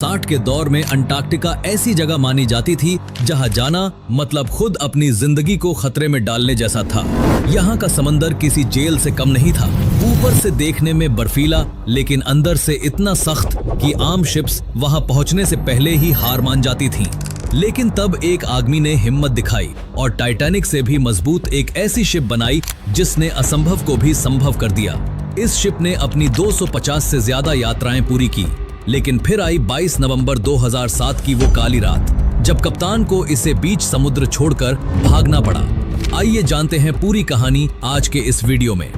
1960 के दौर में अंटार्कटिका ऐसी जगह मानी जाती थी जहां जाना मतलब खुद अपनी जिंदगी को खतरे में डालने जैसा था। यहाँ का समंदर किसी जेल से कम नहीं था। ऊपर से देखने में बर्फीला, लेकिन अंदर से इतना सख्त कि आम शिप्स वहां पहुंचने से पहले ही हार मान जाती थीं। लेकिन तब एक आदमी ने हिम्मत दिखाई और टाइटैनिक से भी मजबूत एक ऐसी शिप बनाई जिसने असंभव को भी संभव कर दिया। इस शिप ने अपनी 250 से ज्यादा यात्राएं पूरी की, लेकिन फिर आई 22 नवंबर 2007 की वो काली रात, जब कप्तान को इसे बीच समुद्र छोड़कर भागना पड़ा। आइए जानते हैं पूरी कहानी आज के इस वीडियो में।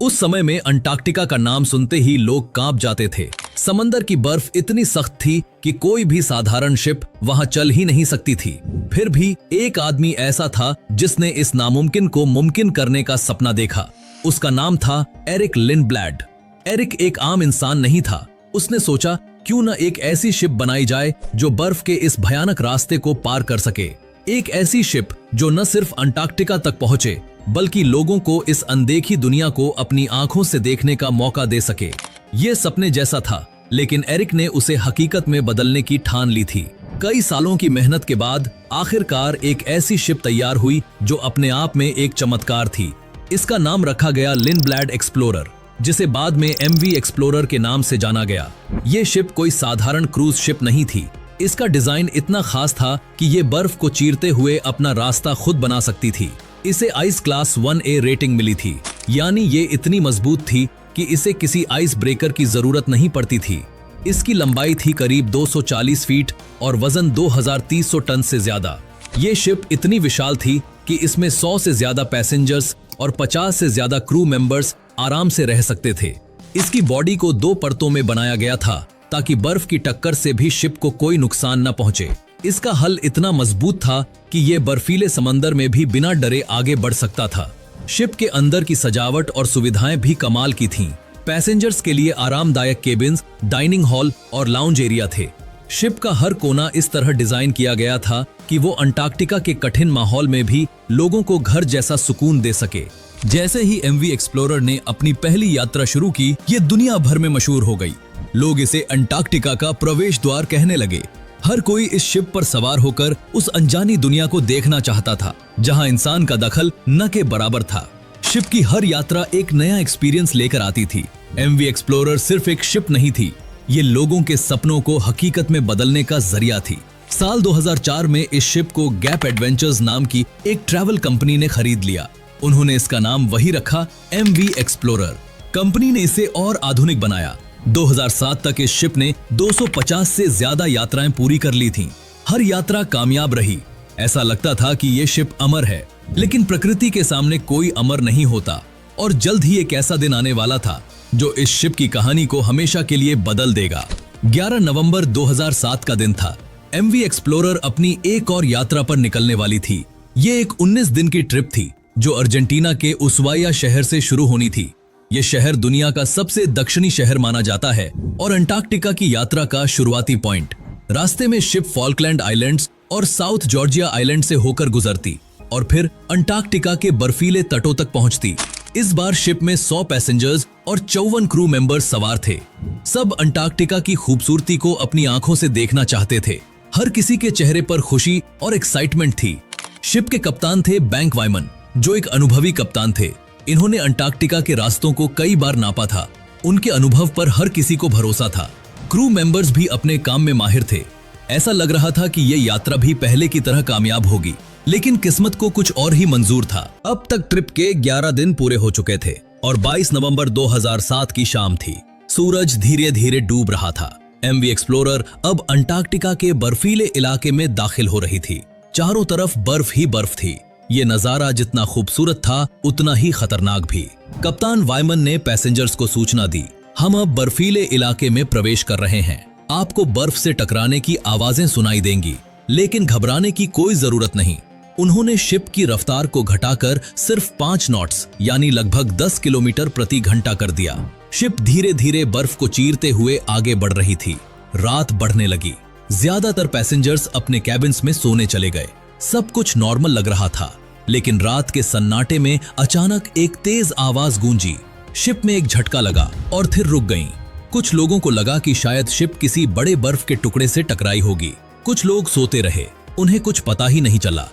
उस समय में अंटार्कटिका का नाम सुनते ही लोग कांप जाते थे। समंदर की बर्फ इतनी सख्त थी कि कोई भी साधारण शिप वहां चल ही नहीं सकती थी। फिर भी एक आदमी ऐसा था जिसने इस नामुमकिन को मुमकिन करने का सपना देखा। उसका नाम था एरिक लिंडब्लैड। एरिक एक आम इंसान नहीं था। उसने सोचा क्यों न एक ऐसी शिप बनाई जाए जो बर्फ के इस भयानक रास्ते को पार कर सके। एक ऐसी शिप जो न सिर्फ अंटार्कटिका तक पहुंचे बल्कि लोगों को इस अनदेखी दुनिया को अपनी आंखों से देखने का मौका दे सके। ये सपने जैसा था, लेकिन एरिक ने उसे हकीकत में बदलने की ठान ली थी। कई सालों की मेहनत के बाद आखिरकार एक ऐसी शिप तैयार हुई जो अपने आप में एक चमत्कार थी। इसका नाम रखा गया लिंडब्लैड एक्सप्लोरर, जिसे बाद में MV एक्सप्लोरर के नाम से जाना गया। ये शिप कोई साधारण क्रूज शिप नहीं थी। इसका डिजाइन इतना खास था कि ये बर्फ को चीरते हुए अपना रास्ता खुद बना सकती थी। इसे आइस क्लास 1A रेटिंग मिली थी, यानी ये इतनी मजबूत थी कि इसे किसी आइस ब्रेकर की जरूरत नहीं पड़ती थी। इसकी लंबाई थी करीब 240 फीट और वजन 2300 टन से ज्यादा। ये शिप इतनी विशाल थी कि इसमें 100 से ज्यादा पैसेंजर्स और 50 से ज्यादा क्रू मेंबर्स आराम से रह सकते थे। इसकी बॉडी को 2 परतों में बनाया गया था ताकि बर्फ की टक्कर से भी शिप को कोई नुकसान न पहुंचे। इसका हल इतना मजबूत था कि ये बर्फीले समंदर में भी बिना डरे आगे बढ़ सकता था। शिप के अंदर की सजावट और सुविधाएं भी कमाल की थीं। पैसेंजर्स के लिए आरामदायक केबिन्स, डाइनिंग हॉल और लाउंज एरिया थे। शिप का हर कोना इस तरह डिजाइन किया गया था कि वो अंटार्कटिका के कठिन माहौल में भी लोगों को घर जैसा सुकून दे सके। जैसे ही MV एक्सप्लोरर ने अपनी पहली यात्रा शुरू की, ये दुनिया भर में मशहूर हो गई। लोग इसे अंटार्कटिका का प्रवेश द्वार कहने लगे। हर कोई इस शिप पर सवार होकर उस अनजानी दुनिया को देखना चाहता था, जहां इंसान का दखल न के बराबर था। शिप की हर यात्रा एक नया एक्सपीरियंस लेकर आती थी। MV एक्सप्लोरर सिर्फ एक शिप नहीं थी, ये लोगों के सपनों को हकीकत में बदलने का जरिया थी। साल 2004 में इस शिप को गैप एडवेंचर्स नाम की एक ट्रैवल कंपनी ने खरीद लिया। उन्होंने इसका नाम वही रखा, MV एक्सप्लोरर। कंपनी ने इसे और आधुनिक बनाया। 2007 तक इस शिप ने 250 से ज्यादा यात्राएं पूरी कर ली थीं। हर यात्रा कामयाब रही। ऐसा लगता था कि ये शिप अमर है, लेकिन प्रकृति के सामने कोई अमर नहीं होता। और जल्द ही एक ऐसा दिन आने वाला था जो इस शिप की कहानी को हमेशा के लिए बदल देगा। 11 नवंबर 2007 का दिन था। MV एक्सप्लोरर अपनी एक और यात्रा पर निकलने वाली थी। ये एक 19 दिन की ट्रिप थी जो अर्जेंटीना के उस्वाया शहर से शुरू होनी थी। ये शहर दुनिया का सबसे दक्षिणी शहर माना जाता है और अंटार्कटिका की यात्रा का शुरुआती पॉइंट। रास्ते में शिप फॉल्कलैंड आइलैंड्स और साउथ जॉर्जिया आइलैंड से होकर गुजरती और फिर अंटार्कटिका के बर्फीले तटों तक पहुंचती। इस बार शिप में 100 पैसेंजर्स और 54 क्रू मेंबर्स सवार थे। सब अंटार्कटिका की खूबसूरती को अपनी आंखों से देखना चाहते थे। हर किसी के चेहरे पर खुशी और एक्साइटमेंट थी। शिप के कप्तान थे बैंक वाइमन, जो एक अनुभवी कप्तान थे। इन्होंने अंटार्कटिका के रास्तों को कई बार नापा था। उनके अनुभव पर हर किसी को भरोसा था। क्रू मेंबर्स भी अपने काम में माहिर थे। ऐसा लग रहा था कि ये यात्रा भी पहले की तरह कामयाब होगी, लेकिन किस्मत को कुछ और ही मंजूर था। अब तक ट्रिप के 11 दिन पूरे हो चुके थे और 22 नवंबर 2007 की शाम थी। सूरज धीरे धीरे डूब रहा था। MV एक्सप्लोरर अब अंटार्कटिका के बर्फीले इलाके में दाखिल हो रही थी। चारों तरफ बर्फ ही बर्फ थी। ये नजारा जितना खूबसूरत था उतना ही खतरनाक भी। कप्तान वाइमन ने पैसेंजर्स को सूचना दी, हम अब बर्फीले इलाके में प्रवेश कर रहे हैं। आपको बर्फ से टकराने की आवाजें सुनाई देंगी, लेकिन घबराने की कोई जरूरत नहीं। उन्होंने शिप की रफ्तार को घटाकर सिर्फ 5 नॉट्स यानी लगभग 10 किलोमीटर प्रति घंटा कर दिया। शिप धीरे धीरे बर्फ को चीरते हुए आगे बढ़ रही थी। रात बढ़ने लगी। ज्यादातर पैसेंजर्स अपने कैबिन्स में सोने चले गए। सब कुछ नॉर्मल लग रहा था। लेकिन रात के सन्नाटे में अचानक एक तेज आवाज गूंजी। शिप में एक झटका लगा और फिर रुक गईं। कुछ लोगों को लगा कि शायद शिप किसी बड़े बर्फ के टुकड़े से टकराई होगी। कुछ लोग सोते रहे, उन्हें कुछ पता ही नहीं चला।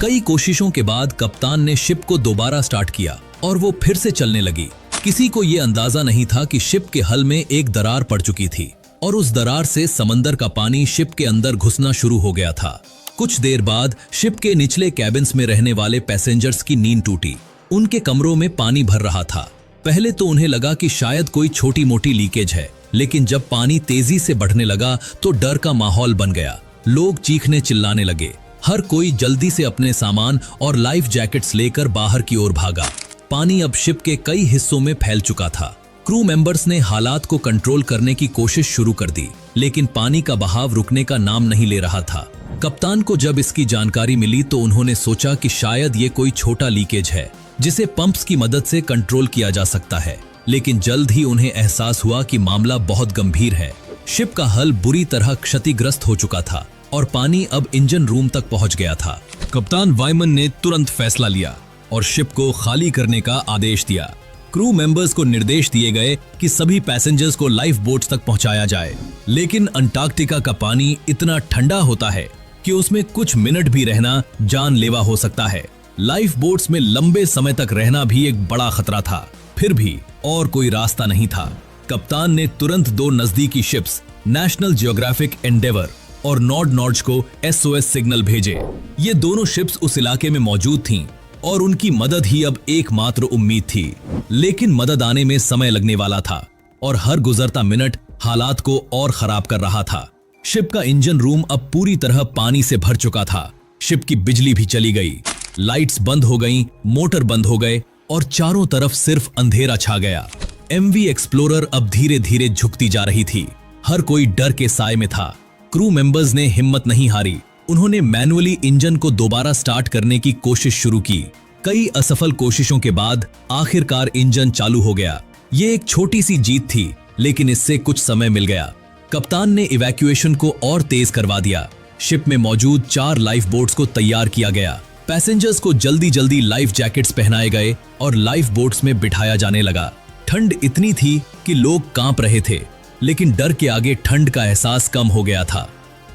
कई कोशिशों के बाद कप्तान ने शिप को दोबारा स्टार्ट किया और वो फिर से चलने लगी। किसी को ये अंदाजा नहीं था कि शिप के हल में एक दरार पड़ चुकी थी और उस दरार से समंदर का पानी शिप के अंदर घुसना शुरू हो गया था। कुछ देर बाद शिप के निचले कैबिन्स में रहने वाले पैसेंजर्स की नींद टूटी। उनके कमरों में पानी भर रहा था। पहले तो उन्हें लगा कि शायद कोई छोटी मोटी लीकेज है, लेकिन जब पानी तेजी से बढ़ने लगा तो डर का माहौल बन गया। लोग चीखने चिल्लाने लगे। हर कोई जल्दी से अपने सामान और लाइफ जैकेट्स लेकर बाहर की ओर भागा। पानी अब शिप के कई हिस्सों में फैल चुका था। क्रू मेंबर्स ने हालात को कंट्रोल करने की कोशिश शुरू कर दी, लेकिन पानी का बहाव रुकने का नाम नहीं ले रहा था। कप्तान को जब इसकी जानकारी मिली तो उन्होंने सोचा कि शायद ये कोई छोटा लीकेज है जिसे पंप्स की मदद से कंट्रोल किया जा सकता है, लेकिन जल्द ही उन्हें एहसास हुआ कि मामला बहुत गंभीर है। शिप का हल बुरी तरह क्षतिग्रस्त हो चुका था और पानी अब इंजन रूम तक पहुंच गया था। कप्तान वाइमन ने तुरंत फैसला लिया और शिप को खाली करने का आदेश दिया। क्रू मेंबर्स को निर्देश दिए गए कि सभी पैसेंजर्स को लाइफ बोट्स तक पहुंचाया जाए, लेकिन अंटार्कटिका का पानी इतना ठंडा होता है कि उसमें कुछ मिनट भी रहना जानलेवा हो सकता है। लाइफ बोट्स में लंबे समय तक रहना भी एक बड़ा खतरा था। फिर भी और कोई रास्ता नहीं था। कप्तान ने तुरंत दो नजदीकी शिप्स नेशनल जियोग्राफिक एंडेवर और नॉर्ड को SOS सिग्नल भेजे। ये दोनों शिप्स उस इलाके में मौजूद थीं और उनकी मदद ही अब एकमात्र उम्मीद थी। लेकिन मदद आने में समय लगने वाला था और हर गुजरता मिनट हालात को और खराब कर रहा था। शिप का इंजन रूम अब पूरी तरह पानी से भर चुका था। शिप की बिजली भी चली गई, लाइट्स बंद हो गईं, मोटर बंद हो गए और चारों तरफ सिर्फ अंधेरा छा गया। MV एक्सप्लोरर अब धीरे धीरे झुकती जा रही थी। हर कोई डर के साए में था। क्रू मेंबर्स ने हिम्मत नहीं हारी। उन्होंने मैनुअली इंजन को दोबारा स्टार्ट करने की कोशिश शुरू की। कई असफल कोशिशों के बाद आखिरकार इंजन चालू हो गया। ये एक छोटी सी जीत थी, लेकिन इससे कुछ समय मिल गया। कप्तान ने इवैक्यूएशन को और तेज करवा दिया। शिप में मौजूद 4 लाइफ बोट्स को तैयार किया गया। पैसेंजर्स को जल्दी जल्दी लाइफ जैकेट्स पहनाए गए और लाइफ बोट्स में बिठाया जाने लगा। ठंड इतनी थी कि लोग कांप रहे थे, लेकिन डर के आगे ठंड का एहसास कम हो गया था।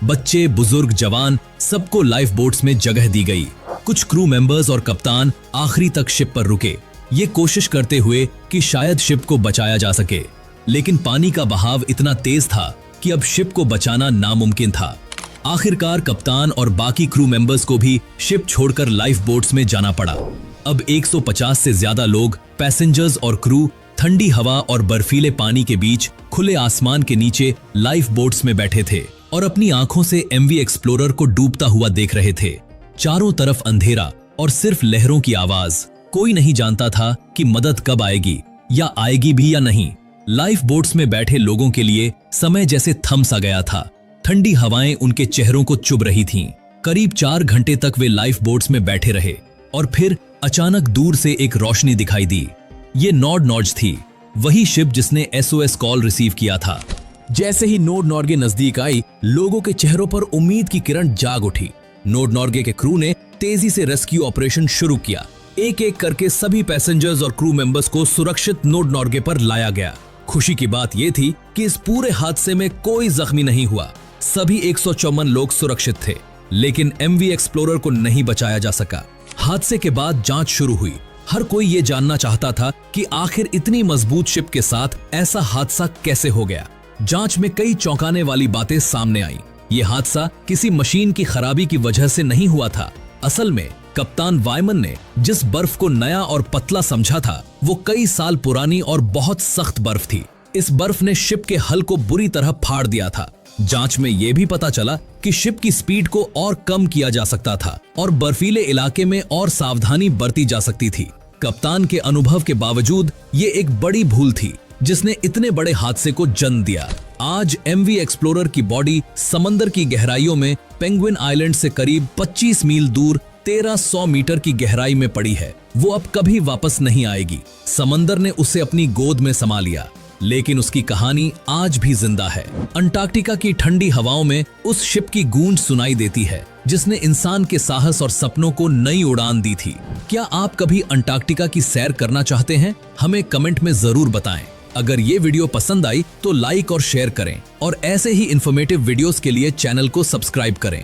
बच्चे, बुजुर्ग, जवान सबको लाइफ बोट्स में जगह दी गई। कुछ क्रू मेंबर्स और कप्तान आखिरी तक शिप पर रुके, ये कोशिश करते हुए कि शायद शिप को बचाया जा सके, लेकिन पानी का बहाव इतना तेज था कि अब शिप को बचाना नामुमकिन था। आखिरकार कप्तान और बाकी क्रू मेंबर्स को भी शिप छोड़कर लाइफ बोट्स में जाना पड़ा। अब 150 से ज्यादा लोग, पैसेंजर्स और क्रू, ठंडी हवा और बर्फीले पानी के बीच खुले आसमान के नीचे लाइफ बोट्स में बैठे थे और अपनी आंखों से MV एक्सप्लोरर को डूबता हुआ देख रहे थे। चारों तरफ अंधेरा और सिर्फ लहरों की आवाज। कोई नहीं जानता था कि मदद कब आएगी या आएगी भी या नहीं। लाइफ बोट्स में बैठे लोगों के लिए समय जैसे थम सा गया था। ठंडी हवाएं उनके चेहरों को चुभ रही थीं। करीब 4 घंटे तक वे लाइफ बोट्स में बैठे रहे और फिर अचानक दूर से एक रोशनी दिखाई दी। ये नॉर्ड थी, वही शिप जिसने SOS कॉल रिसीव किया था। जैसे ही नॉर्गे नजदीक आई, लोगों के चेहरों पर उम्मीद की किरण जाग उठी। नॉर्गे के क्रू ने तेजी से रेस्क्यू ऑपरेशन शुरू किया। एक एक करके सभी पैसेंजर्स और क्रू मेंबर्स को सुरक्षित नॉर्गे पर लाया गया। खुशी की बात यह थी कि इस पूरे हादसे में कोई जख्मी नहीं हुआ। सभी 154 लोग सुरक्षित थे, लेकिन MV एक्सप्लोरर को नहीं बचाया जा सका। हादसे के बाद जांच शुरू हुई। हर कोई ये जानना चाहता था कि आखिर इतनी मजबूत शिप के साथ ऐसा हादसा कैसे हो गया। जांच में कई चौंकाने वाली बातें सामने आईं। ये हादसा किसी मशीन की खराबी की वजह से नहीं हुआ था। असल में कप्तान वाइमन ने जिस बर्फ को नया और पतला समझा था, वो कई साल पुरानी और बहुत सख्त बर्फ थी। इस बर्फ ने शिप के हल को बुरी तरह फाड़ दिया था। जांच में यह भी पता चला कि शिप की स्पीड को और कम किया जा सकता था और बर्फीले इलाके में और सावधानी बरती जा सकती थी। कप्तान के अनुभव के बावजूद ये एक बड़ी भूल थी जिसने इतने बड़े हादसे को जन्म दिया। आज MV एक्सप्लोरर की बॉडी समंदर की गहराइयों में पेंगुइन आइलैंड से करीब 25 मील दूर 1300 मीटर की गहराई में पड़ी है। वो अब कभी वापस नहीं आएगी। समंदर ने उसे अपनी गोद में समा लिया, लेकिन उसकी कहानी आज भी जिंदा है। अंटार्कटिका की ठंडी हवाओं में उस शिप की गूंज सुनाई देती है जिसने इंसान के साहस और सपनों को नई उड़ान दी थी। क्या आप कभी अंटार्कटिका की सैर करना चाहते हैं? हमें कमेंट में जरूर बताएं। अगर ये वीडियो पसंद आई तो लाइक और शेयर करें और ऐसे ही इंफॉर्मेटिव वीडियोस के लिए चैनल को सब्सक्राइब करें।